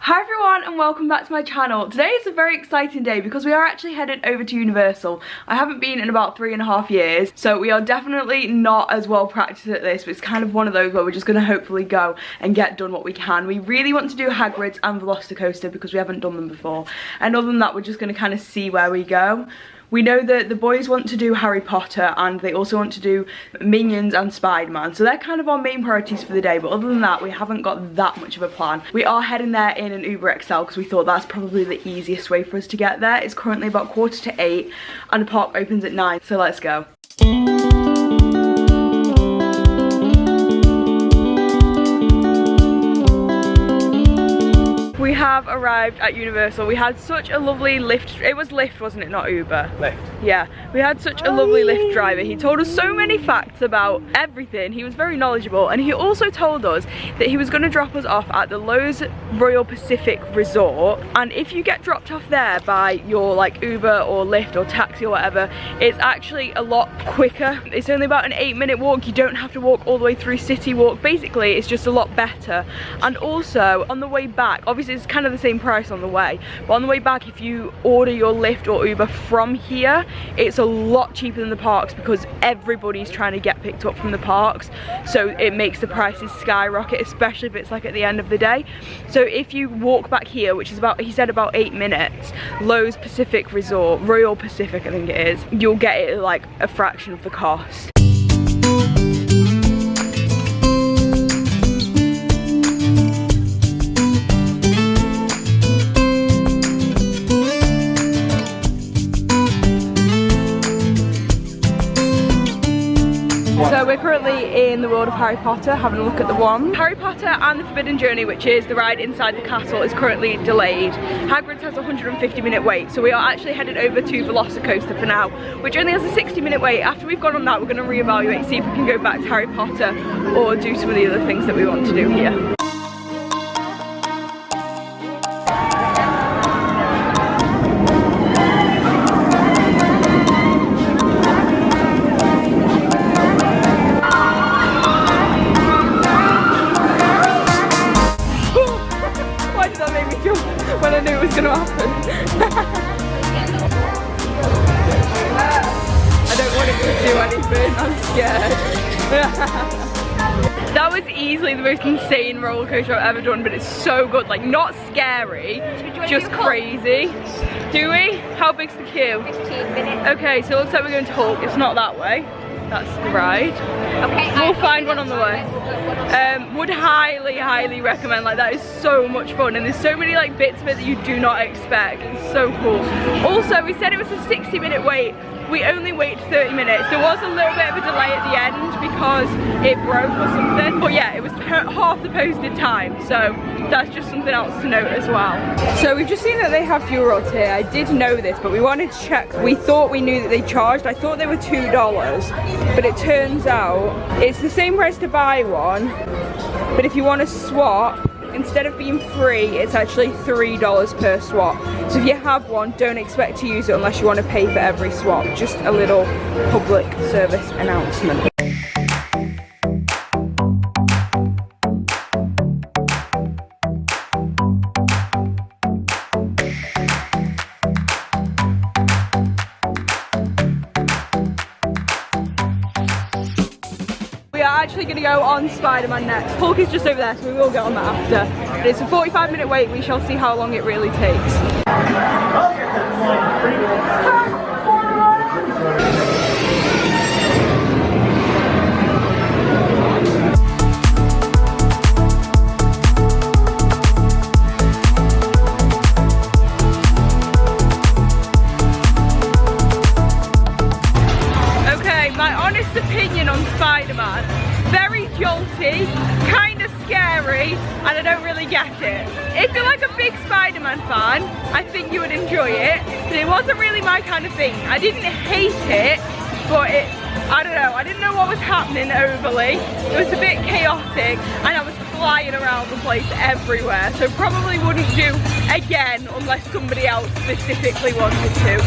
Hi everyone and welcome back to my channel. Today is a very exciting day because we are actually headed over to Universal. I haven't been in about 3.5 years, so we are definitely not as well practiced at this, but it's kind of one of those where we're just going to hopefully go and get done what we can. We really want to do Hagrid's and Velocicoaster because we haven't done them before, and other than that we're just going to kind of see where we go. We know that the boys want to do Harry Potter and they also want to do Minions and Spider-Man, so they're kind of our main priorities for the day, but other than that we haven't got that much of a plan. We are heading there in an Uber XL because we thought that's probably the easiest way for us to get there. It's currently about 7:45 and the park opens at 9, so let's go. We have arrived at Universal. We had such a lovely Lyft. It was Lyft, wasn't it? Not Uber. Lyft. Yeah, we had such a lovely Lyft driver. He told us so many facts about everything. He was very knowledgeable, and he also told us that he was going to drop us off at the Lowe's Royal Pacific Resort, and if you get dropped off there by your like Uber or Lyft or taxi or whatever, it's actually a lot quicker. It's only about an 8-minute walk. You don't have to walk all the way through City Walk. Basically, it's just a lot better. And also on the way back, obviously it's kind of the same price on the way, but on the way back if you order your Lyft or Uber from here, it's a lot cheaper than the parks because everybody's trying to get picked up from the parks, so it makes the prices skyrocket, especially if it's like at the end of the day. So if you walk back here, which is about, he said about 8 minutes, Lowe's Pacific Resort, Royal Pacific I think it is, you'll get it at like a fraction of the cost. So we're currently in the world of Harry Potter, having a look at the wand. Harry Potter and the Forbidden Journey, which is the ride inside the castle, is currently delayed. Hagrid's has a 150-minute wait, so we are actually headed over to Velocicoaster for now, which only has a 60-minute wait. After we've gone on that, we're going to reevaluate, see if we can go back to Harry Potter or do some of the other things that we want to do here. When I knew it was going to happen. I don't want it to do anything, I'm scared. That was easily the most insane roller coaster I've ever done, but it's so good, like not scary, just crazy. Do we? How big's the queue? 15 minutes. Okay, so it looks like we're going to Hulk. It's not that way. That's the ride. Okay, we'll find one on the way. Would highly recommend. Like, that is so much fun, and there's so many like bits of it that you do not expect. It's so cool. Also, we said it was a 60-minute wait. We only waited 30 minutes. There was a little bit of a delay at the end because it broke or something, but yeah, it was half the posted time, so that's just something else to note as well. So we've just seen that they have fuel rods here. I did know this, but we wanted to check. We thought we knew that they charged. I thought they were $2, but it turns out it's the same price to buy one, but if you want to swap, instead of being free, it's actually $3 per swap. So if you have one, don't expect to use it unless you want to pay for every swap. Just a little public service announcement. Actually going to go on Spider-Man next. Hulk is just over there, so we will get on that after. But it's a 45-minute wait. We shall see how long it really takes. Okay, my honest opinion on Spider-Man. Very jolty, kind of scary, and I don't really get it. If you're like a big Spider-Man fan, I think you would enjoy it, but it wasn't really my kind of thing. I didn't hate it, but I don't know, I didn't know what was happening overly. It was a bit chaotic, and I was flying around the place everywhere, so probably wouldn't do again unless somebody else specifically wanted to.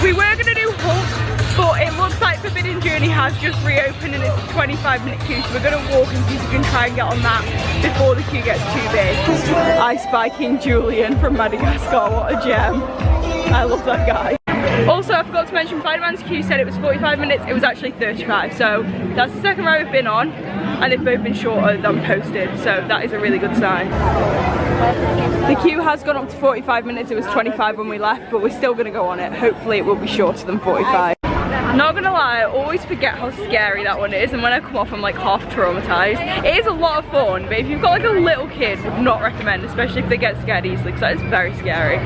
We were going to do Hulk But it looks like Forbidden Journey has just reopened and it's a 25-minute queue, so we're going to walk and see if we can try and get on that before the queue gets too big. I spy King Julian from Madagascar, what a gem. I love that guy. Also, I forgot to mention, Spider-Man's queue said it was 45 minutes, it was actually 35, so that's the second ride we've been on, and they've both been shorter than posted, so that is a really good sign. The queue has gone up to 45 minutes, it was 25 when we left, but we're still going to go on it. Hopefully it will be shorter than 45. Not gonna lie, I always forget how scary that one is, and when I come off I'm like half traumatized. It is a lot of fun, but if you've got like a little kid, would not recommend, especially if they get scared easily, because that is very scary.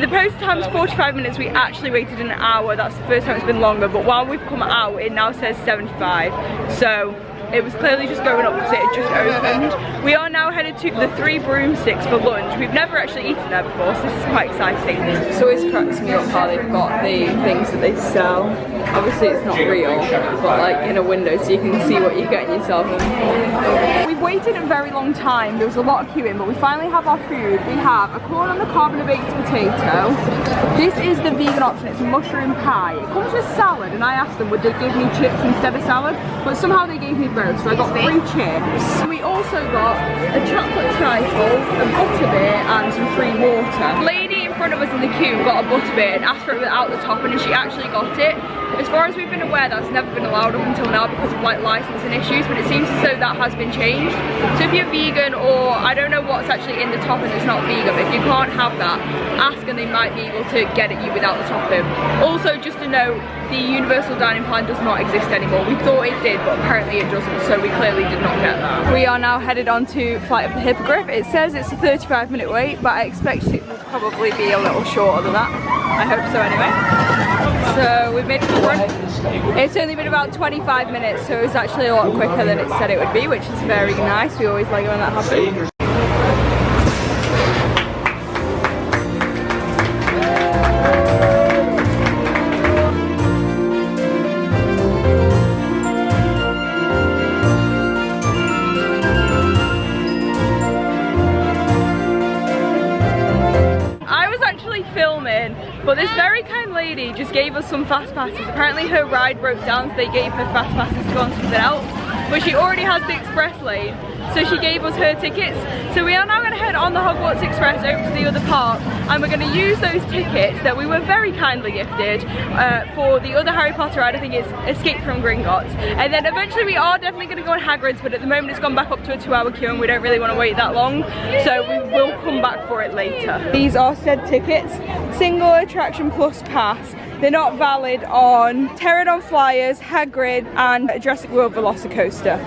The post time is 45 minutes, we actually waited an hour, that's the first time it's been longer, but while we've come out it now says 75, so it was clearly just going up because it had just opened. We are now headed to the Three Broomsticks for lunch. We've never actually eaten there before, so this is quite exciting. It always cracks me up how they've got the things that they sell. Obviously it's not real, but like in a window so you can see what you're getting yourself in for. We've waited a very long time, there was a lot of queuing, but we finally have our food. We have a corn on the cob and a baked potato. This is the vegan option, it's a mushroom pie. It comes with salad, and I asked them would they give me chips instead of salad, but somehow they gave me both, so I got 3 chips. And we also got a chocolate trifle, a butterbeer, and some free water. The lady in front of us in the queue got a butterbeer and asked for it without the top, and she actually got it. As far as we've been aware, that's never been allowed up until now because of like licensing issues, but it seems as though that has been changed. So if you're vegan, or I don't know what's actually in the topping that's not vegan, but if you can't have that, ask and they might be able to get it you without the topping. Also, just to note, the universal dining plan does not exist anymore. We thought it did, but apparently it doesn't, so we clearly did not get that. We are now headed on to Flight of the Hippogriff. It says it's a 35-minute wait, but I expect it will probably be a little shorter than that. I hope so anyway. So we've made it to the front. It's only been about 25 minutes, so it's actually a lot quicker than it said it would be, which is very nice. We always like it when that happens. But this very kind lady just gave us some fast passes. Apparently her ride broke down, so they gave her fast passes to go on something else. But she already has the express lane, so she gave us her tickets. So we are now going to head on the Hogwarts Express over to the other park, and we're going to use those tickets that we were very kindly gifted for the other Harry Potter ride. I think it's Escape from Gringotts. And then eventually we are definitely going to go on Hagrid's, but at the moment it's gone back up to a 2-hour queue and we don't really want to wait that long. So we will come back for it later. These are said tickets. Single attraction plus pass. They're not valid on Pterodon Flyers, Hagrid and Jurassic World Velocicoaster.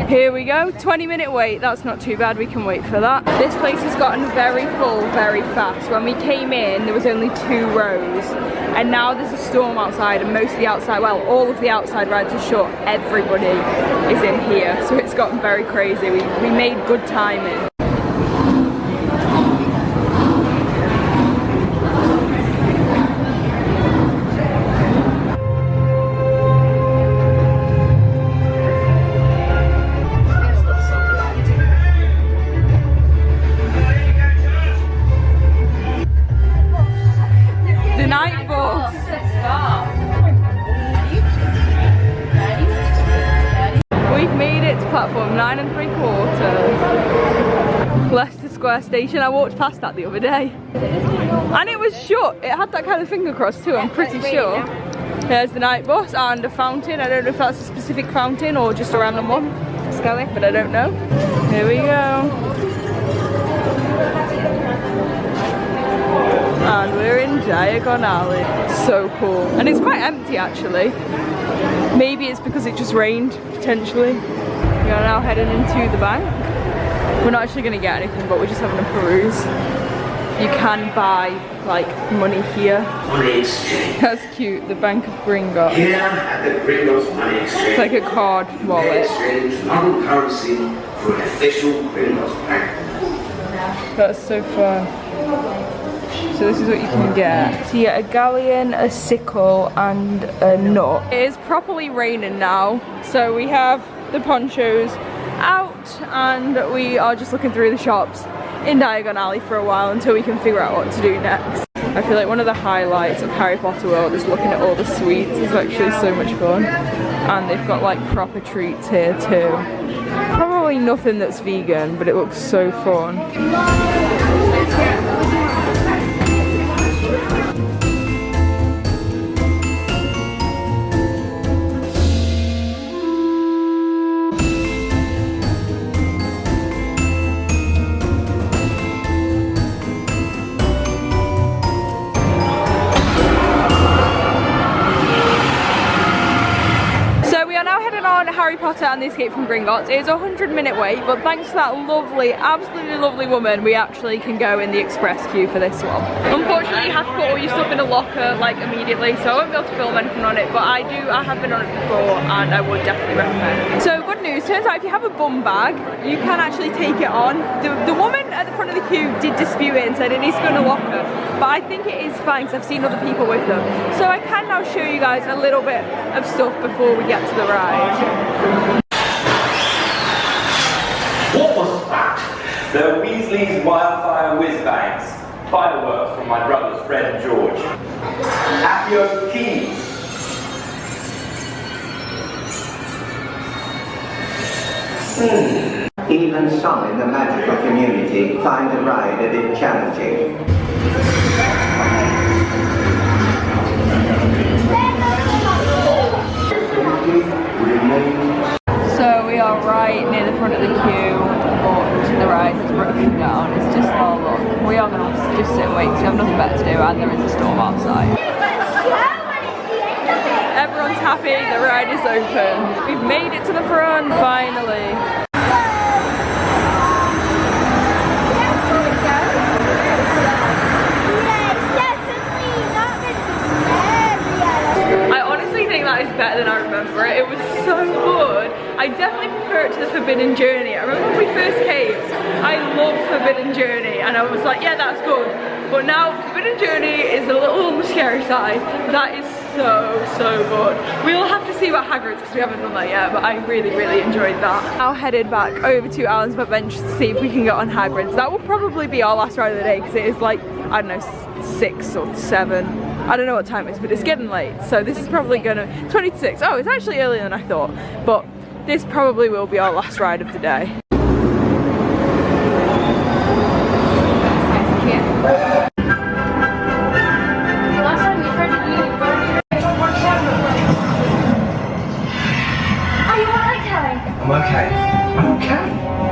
Here we go, 20-minute wait, that's not too bad, we can wait for that. This place has gotten very full very fast. When we came in, there was only 2 rows, and now there's a storm outside, and most of the outside, well, all of the outside rides are shut. Everybody is in here, so it's gotten very crazy. We made good timing. Platform 9 3/4. Leicester Square Station. I walked past that the other day. And it was shut. It had that kind of thing across too, I'm pretty sure. There's the night bus and a fountain. I don't know if that's a specific fountain or just a random one. Let's go in, but I don't know. Here we go. And we're in Diagon Alley. So cool. And it's quite empty actually. Maybe it's because it just rained, potentially. We are now heading into the bank. We're not actually going to get anything, but we're just having a peruse. You can buy like money here. Money exchange. That's cute, the Bank of Gringotts. Here at the Gringotts Money Exchange. It's like a card wallet. Exchange modern currency for an official Gringotts bank. That's so fun. So this is what you can get. So you get a galleon, a sickle and a nut. It is properly raining now, so we have the ponchos out and we are just looking through the shops in Diagon Alley for a while until we can figure out what to do next. I feel like one of the highlights of Harry Potter World is looking at all the sweets. It's actually so much fun. And they've got like proper treats here too. Probably nothing that's vegan, but it looks so fun. Harry Potter and the Escape from Gringotts. It is a 100-minute wait, but thanks to that lovely, absolutely lovely woman, we actually can go in the express queue for this one. Unfortunately, you have to put all your stuff in a locker like immediately, so I won't be able to film anything on it, but I have been on it before and I would definitely recommend. So good news, turns out if you have a bum bag, you can actually take it on. The woman at the front of the queue did dispute it and said it needs to go in a locker, but I think it is fine because I've seen other people with them. So I can now show you guys a little bit of stuff before we get to the ride. What was that? The Weasley's wildfire whiz-bangs. Fireworks from my brother's friend George. At your keys. Even some in the magical community find the ride a bit challenging. So we are right near the front of the queue, but the ride is broken down. It's just, oh look, we are going to just sit and wait because we have nothing better to do, and there is a storm outside. Everyone's happy, the ride is open. We've made it to the front, finally. That is better than I remember it. It was so good. I definitely prefer it to the Forbidden Journey. I remember when we first came, I loved Forbidden Journey and I was like, yeah, that's good. But now Forbidden Journey is a little on the scary side. That is so good. We'll have to see about Hagrid's because we haven't done that yet, but I really enjoyed that. Now headed back over to Islands of Adventure to see if we can get on Hagrid's. That will probably be our last ride of the day because it is like, I don't know, 6 or 7. I don't know what time it is, but it's getting late. So this is probably gonna, 20 to 6. Oh, it's actually earlier than I thought. But this probably will be our last ride of the day. Are you okay? I'm okay. I'm okay.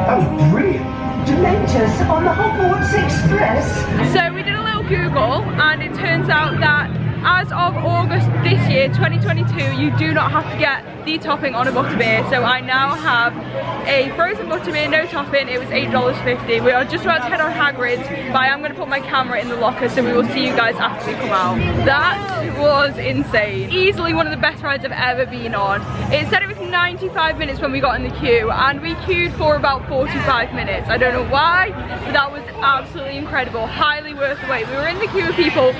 That was brilliant. Dementors on the Hogwarts Express. So we did a little Google and it turns out that as of August this year, 2022, you do not have to get the topping on a butterbeer. So I now have a frozen butterbeer, no topping. It was $8.50. We are just about to head on Hagrid's, but I am going to put my camera in the locker, so we will see you guys after we come out. That was insane. Easily one of the best rides I've ever been on. It said it was 95 minutes when we got in the queue, and we queued for about 45 minutes. I don't know why, but that was absolutely incredible. Highly worth the wait. We were in the queue with people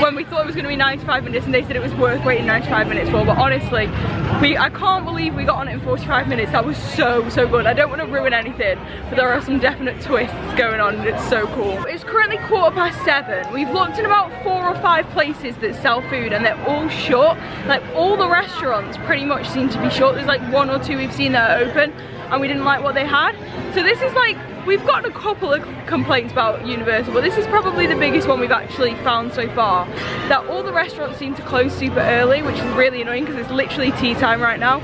when we thought it was going to be 95 minutes, and they said it was worth waiting 95 minutes for, but honestly, I can't believe we got on it in 45 minutes. That was so good. I don't want to ruin anything, but there are some definite twists going on and it's so cool. It's currently 7:15. We've looked in about 4 or 5 places that sell food and they're all shut. Like all the restaurants pretty much seem to be shut. There's like 1 or 2 we've seen that are open and we didn't like what they had. So this is like, we've gotten a couple of complaints about Universal, but this is probably the biggest one we've actually found so far. That all the restaurants seem to close super early, which is really annoying because it's literally tea time right now.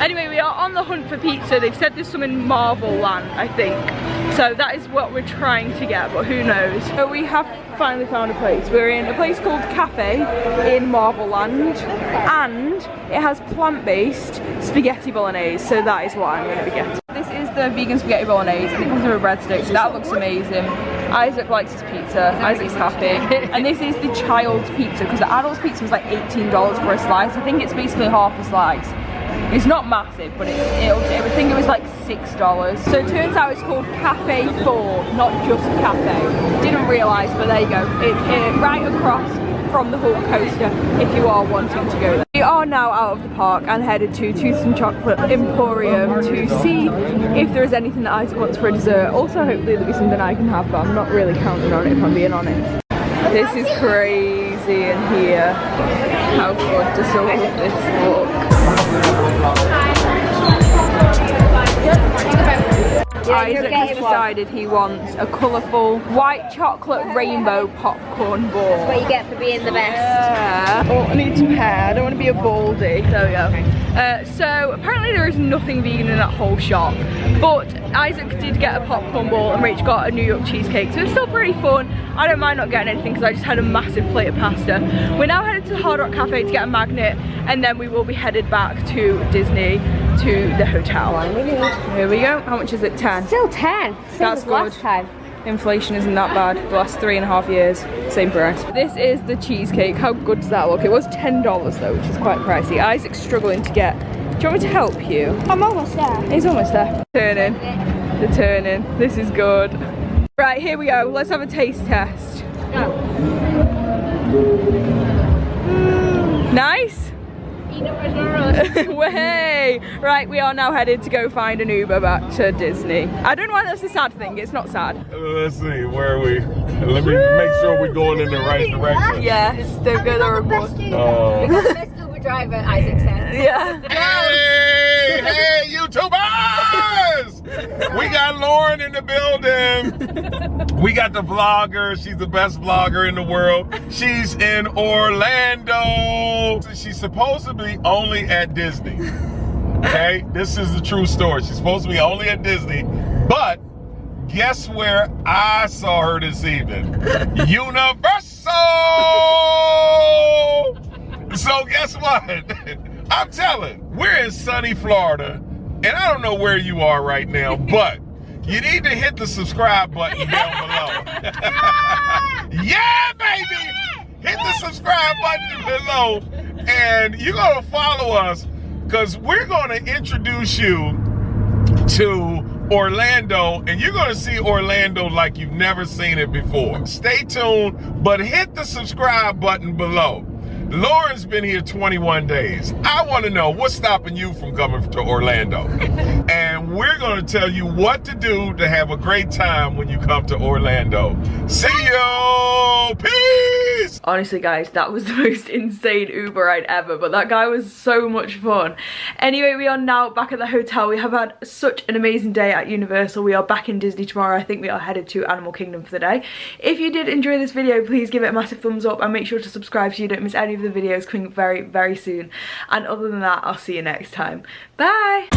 Anyway, we are on the hunt for pizza. They've said there's some in Marvel Land, I think. So that is what we're trying to get, but who knows. So we have finally found a place. We're in a place called Cafe in Marvel Land, and it has plant-based spaghetti bolognese, so that is what I'm going to be getting. This is the vegan spaghetti bolognese, and it comes with a breadstick, so that looks amazing. Isaac likes his pizza, Isaac's happy. And this is the child's pizza, because the adult's pizza was like $18 for a slice. I think it's basically half a slice. It's not massive, but I would think it was like $6. So it turns out it's called Cafe 4, not just Cafe. Didn't realise, but there you go. It's right across from the Hulk coaster if you are wanting to go there. We are now out of the park and headed to Tooth and Chocolate Emporium to see if there is anything that Isaac wants for a dessert. Also, hopefully there'll be something I can have, but I'm not really counting on it if I'm being honest. This is crazy in here. How good does all of this look? Isaac has decided he wants a colourful white chocolate rainbow popcorn ball. That's what you get for being the best. Yeah. Oh, I need some hair. I don't want to be a baldy. There we go. So apparently there is nothing vegan in that whole shop, but Isaac did get a popcorn ball and Rach got a New York cheesecake, so it's still pretty fun. I don't mind not getting anything because I just had a massive plate of pasta. We're now headed to the Hard Rock Cafe to get a magnet, and then we will be headed back to Disney to the hotel. Here we go. How much is it? 10? Still 10. That's good. Last time. Inflation isn't that bad. The last 3.5 years, same price. This is the cheesecake. How good does that look? It was $10 though, which is quite pricey. Isaac's struggling to get. Do you want me to help you? I'm almost there. He's almost there. Turning. The turning. This is good. Right, here we go. Let's have a taste test. Go. Nice? Way! Right, we are now headed to go find an Uber back to Disney. I don't know why that's a sad thing. It's not sad. Let's see, where are we? Let me make sure we're going in the right direction. Yes, don't go the wrong one. Oh. The best Uber driver, Isaac said. Yeah. Hey, YouTubers! We got Lauren in the building. We got the vlogger. She's the best vlogger in the world. She's in Orlando. She's supposed to be only at Disney. Okay, this is the true story. She's supposed to be only at Disney, but guess where I saw her this evening? Universal! So guess what? I'm telling, we're in sunny Florida, and I don't know where you are right now, but you need to hit the subscribe button down below. Yeah, baby! Hit the subscribe button below, and you're gonna follow us, because we're gonna introduce you to Orlando, and you're gonna see Orlando like you've never seen it before. Stay tuned, but hit the subscribe button below. Lauryn's been here 21 days. I want to know what's stopping you from coming to Orlando. And we're going to tell you what to do to have a great time when you come to Orlando. See you! Peace! Honestly guys, that was the most insane Uber ride ever, but that guy was so much fun. Anyway, we are now back at the hotel. We have had such an amazing day at Universal. We are back in Disney tomorrow. I think we are headed to Animal Kingdom for the day. If you did enjoy this video, please give it a massive thumbs up and make sure to subscribe so you don't miss any of the videos coming very, very soon. And other than that, I'll see you next time. Bye!